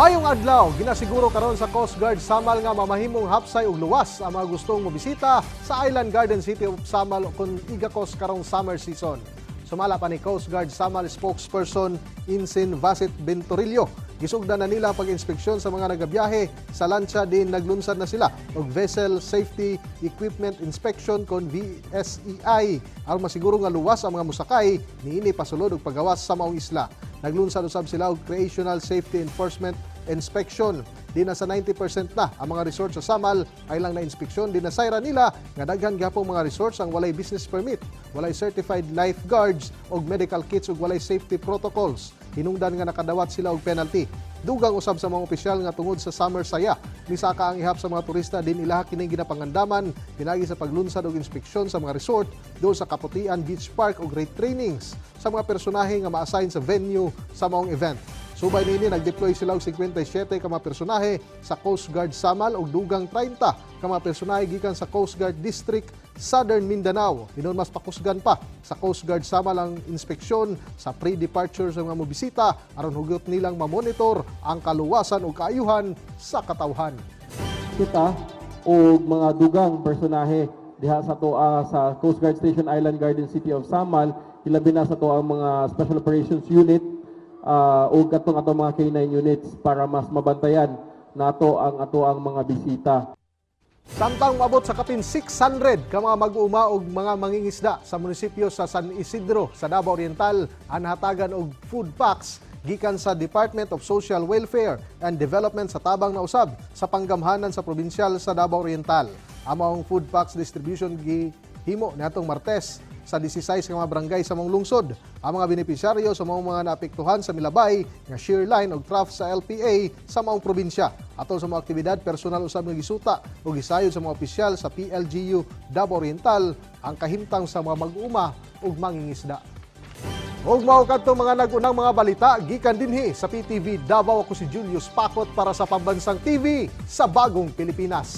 Mayong adlaw, ginasiguro karon sa Coast Guard Samal nga mamahimong hapsay ug luwas ang mga gustong mobisita sa Island Garden City of Samal kung igakos karong summer season. Sumala pa ni Coast Guard Samal spokesperson Insin Vasit Ventorillo. Gisugdan na nila ang pag-inspeksyon sa mga nagabiyahe sa lancha din naglunsad na sila og Vessel Safety Equipment Inspection kon VSEI aron masiguro nga luwas ang mga musakay niini pasulod og paggawas sa maong isla. Naglunsad usab sila og Creational Safety Enforcement Inspection. Di na sa 90% na ang mga resort sa Samal ay lang na-inspeksyon. Di na sayra nila nga daghan gyapong mga resorts ang walay business permit, walay certified lifeguards og medical kits ug walay safety protocols. Hinungdan nga nakadawat sila og penalty. Dugang usab sa mga opisyal nga tungod sa summer saya, misaka ang ihap sa mga turista din ilaha kining ginapangandaman pinagi sa paglunsad og inspeksyon sa mga resort do sa Kaputian Beach Park og rate trainings sa mga personahe nga ma-assign sa venue sa maong event. Subay nini nag-deploy sila og 57 ka mga personahe sa Coast Guard Samal ug dugang 30 ka mga personahe gikan sa Coast Guard District Southern Mindanao. Hinon mas pakusgan pa sa Coast Guard Samal ang inspeksyon sa pre-departure sa mga mobisita aron hugot nilang mamonitor ang kaluwasan ug kaayuhan sa katawhan. Kita o mga dugang personahe diha sa toa sa Coast Guard Station Island Garden City of Samal, ilabi na sa toa ang mga Special Operations Unit o katong ato mga K9 units para mas mabantayan nato ang mga bisita. Samtang maabot sa kapin 600 ka mga mag-uuma og mga mangingisda sa munisipyo sa San Isidro sa Davao Oriental ang hatagan og food packs gikan sa Department of Social Welfare and Development sa tabang na usab sa panggamhanan sa probinsyal sa Davao Oriental. Among food packs distribution gihimo niadtong Martes sa 16 ka mga barangay sa mong lungsod. Ang mga benepisyaryo sa mga naapektuhan sa milabay nga shear line og trough sa LPA sa maong probinsya. Ato sa mga aktibidad, personal usab nga gisuta o gisayod sa mga opisyal sa PLGU Davao Oriental ang kahimtang sa mga mag-uma ug mangingisda. Ug mao kadto mga nagunang mga balita gikan dinhi sa PTV Davao. Ako si Julius Pakot para sa Pambansang TV sa Bagong Pilipinas.